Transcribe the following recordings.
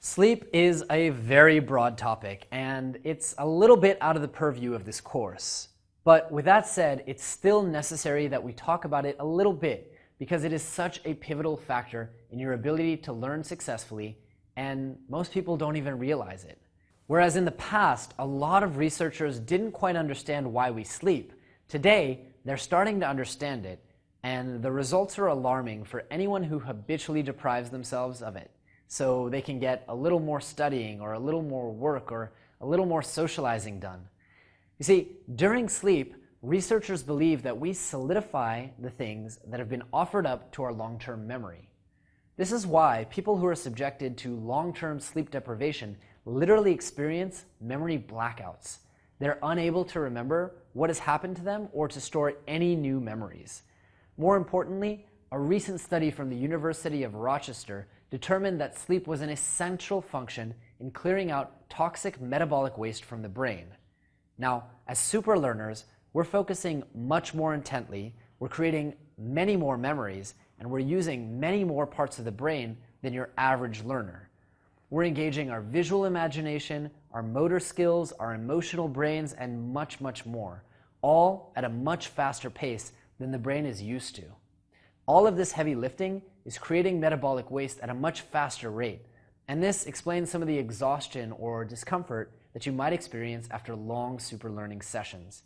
Sleep is a very broad topic, and it's a little bit out of the purview of this course. But with that said, it's still necessary that we talk about it a little bit because it is such a pivotal factor in your ability to learn successfully, and most people don't even realize it. Whereas in the past, a lot of researchers didn't quite understand why we sleep. Today, they're starting to understand it, and the results are alarming for anyone who habitually deprives themselves of it, so they can get a little more studying or a little more work or a little more socializing done. You see, during sleep, researchers believe that we solidify the things that have been offered up to our long-term memory. This is why people who are subjected to long-term sleep deprivation literally experience memory blackouts. They're unable to remember what has happened to them or to store any new memories. More importantly, a recent study from the University of Rochester determined that sleep was an essential function in clearing out toxic metabolic waste from the brain. Now, as SuperLearners, we're focusing much more intently, we're creating many more memories, and we're using many more parts of the brain than your average learner. We're engaging our visual imagination, our motor skills, our emotional brains, and much, much more, all at a much faster pace than the brain is used to. All of this heavy lifting is creating metabolic waste at a much faster rate, and this explains some of the exhaustion or discomfort that you might experience after long superlearning sessions.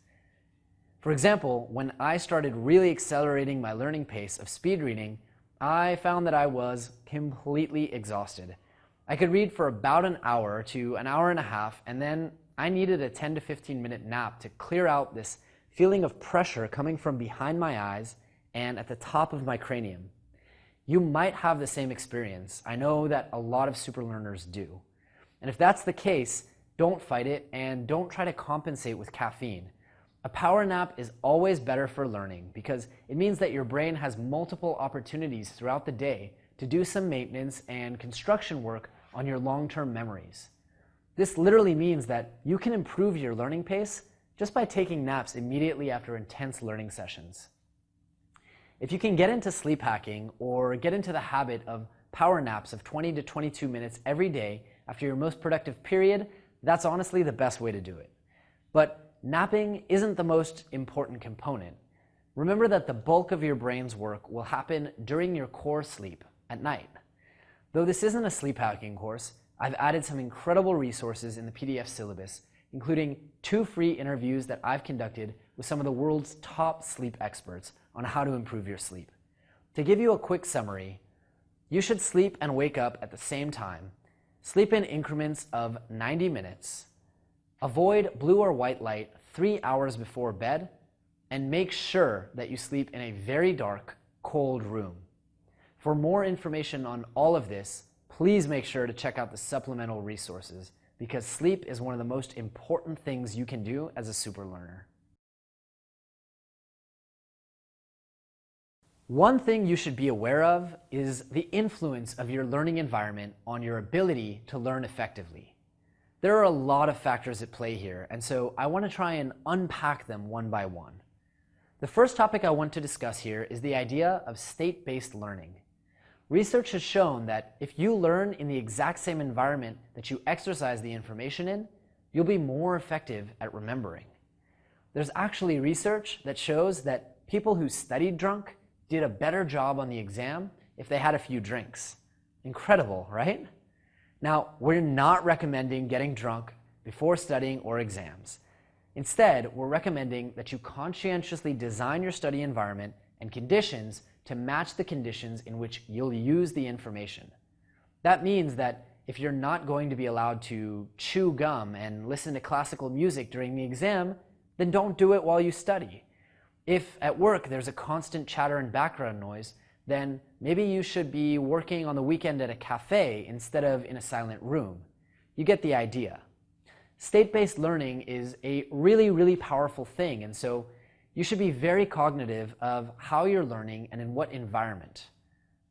For example, when I started really accelerating my learning pace of speed reading, I found that I was completely exhausted. I could read for about an hour to an hour and a half, and then I needed a 10 to 15 minute nap to clear out this feeling of pressure coming from behind my eyes and at the top of my cranium. You might have the same experience. I know that a lot of superlearners do. And if that's the case, don't fight it and don't try to compensate with caffeine. A power nap is always better for learning because it means that your brain has multiple opportunities throughout the day to do some maintenance and construction work on your long-term memories. This literally means that you can improve your learning pace just by taking naps immediately after intense learning sessions. If you can get into sleep hacking or get into the habit of power naps of 20 to 22 minutes every day after your most productive period, that's honestly the best way to do it. But napping isn't the most important component. Remember that the bulk of your brain's work will happen during your core sleep at night. Though this isn't a sleep hacking course, I've added some incredible resources in the PDF syllabus, including 2 free interviews that I've conducted with some of the world's top sleep experts on how to improve your sleep. To give you a quick summary, you should sleep and wake up at the same time. Sleep in increments of 90 minutes. Avoid blue or white light 3 hours before bed, and make sure that you sleep in a very dark, cold room. For more information on all of this, please make sure to check out the supplemental resources because sleep is one of the most important things you can do as a superlearner. One thing you should be aware of is the influence of your learning environment on your ability to learn effectively. There are a lot of factors at play here, and so I want to try and unpack them one by one. The first topic I want to discuss here is the idea of state-based learning. Research has shown that if you learn in the exact same environment that you exercise the information in, you'll be more effective at remembering. There's actually research that shows that people who studied drunk did a better job on the exam if they had a few drinks. Incredible, right? Now, we're not recommending getting drunk before studying or exams. Instead, we're recommending that you conscientiously design your study environment and conditions to match the conditions in which you'll use the information. That means that if you're not going to be allowed to chew gum and listen to classical music during the exam, then don't do it while you study. If at work there's a constant chatter and background noise, then maybe you should be working on the weekend at a cafe instead of in a silent room. You get the idea. State-based learning is a really, really powerful thing, and so you should be very cognitive of how you're learning and in what environment.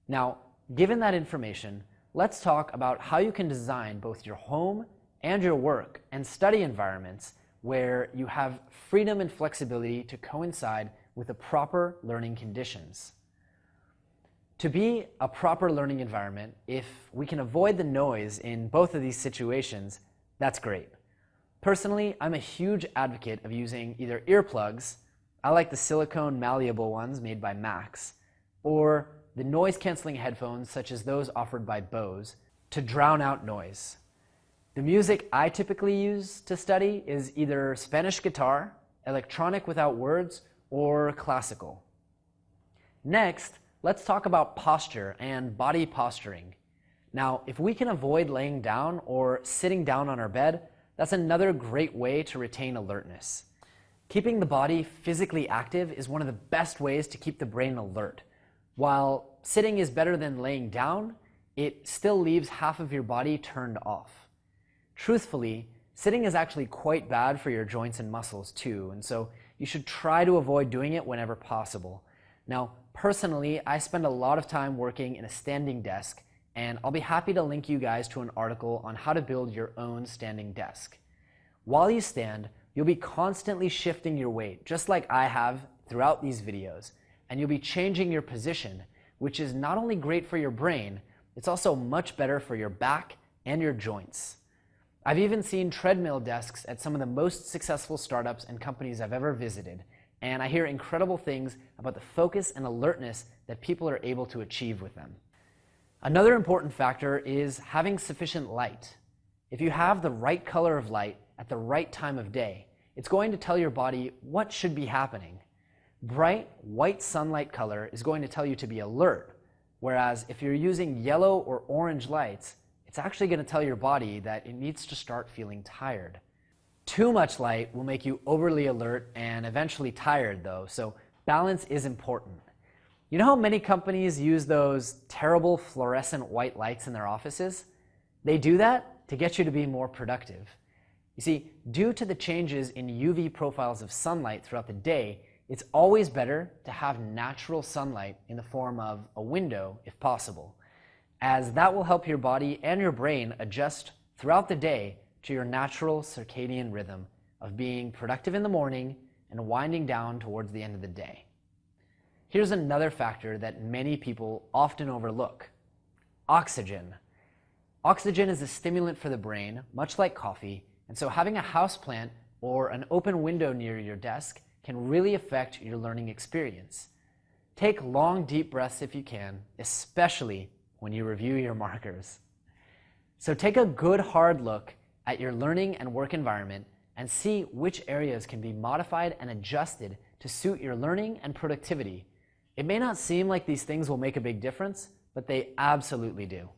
Now, given that information, let's talk about how you can design both your home and your work and study environments where you have freedom and flexibility to coincide with the proper learning conditions. To be a proper learning environment, if we can avoid the noise in both of these situations, that's great. Personally, I'm a huge advocate of using either earplugs, I like the silicone malleable ones made by Max, or the noise-canceling headphones such as those offered by Bose to drown out noise. The music I typically use to study is either Spanish guitar, electronic without words, or classical. Next, let's talk about posture and body posturing. Now, if we can avoid laying down or sitting down on our bed, that's another great way to retain alertness. Keeping the body physically active is one of the best ways to keep the brain alert. While sitting is better than laying down, it still leaves half of your body turned off. Truthfully, sitting is actually quite bad for your joints and muscles too, and so you should try to avoid doing it whenever possible. Now, personally, I spend a lot of time working in a standing desk, and I'll be happy to link you guys to an article on how to build your own standing desk. While you stand, you'll be constantly shifting your weight, just like I have throughout these videos, and you'll be changing your position, which is not only great for your brain, it's also much better for your back and your joints. I've even seen treadmill desks at some of the most successful startups and companies I've ever visited, and I hear incredible things about the focus and alertness that people are able to achieve with them. Another important factor is having sufficient light. If you have the right color of light at the right time of day, it's going to tell your body what should be happening. Bright white sunlight color is going to tell you to be alert, whereas if you're using yellow or orange lights, it's actually going to tell your body that it needs to start feeling tired. Too much light will make you overly alert and eventually tired though, so balance is important. You know how many companies use those terrible fluorescent white lights in their offices? They do that to get you to be more productive. You see, due to the changes in UV profiles of sunlight throughout the day, it's always better to have natural sunlight in the form of a window if possible, as that will help your body and your brain adjust throughout the day to your natural circadian rhythm of being productive in the morning and winding down towards the end of the day. Here's another factor that many people often overlook: oxygen. Oxygen is a stimulant for the brain, much like coffee, and so having a houseplant or an open window near your desk can really affect your learning experience. Take long, deep breaths if you can, especially when you review your markers. So take a good hard look at your learning and work environment and see which areas can be modified and adjusted to suit your learning and productivity. It may not seem like these things will make a big difference, but they absolutely do.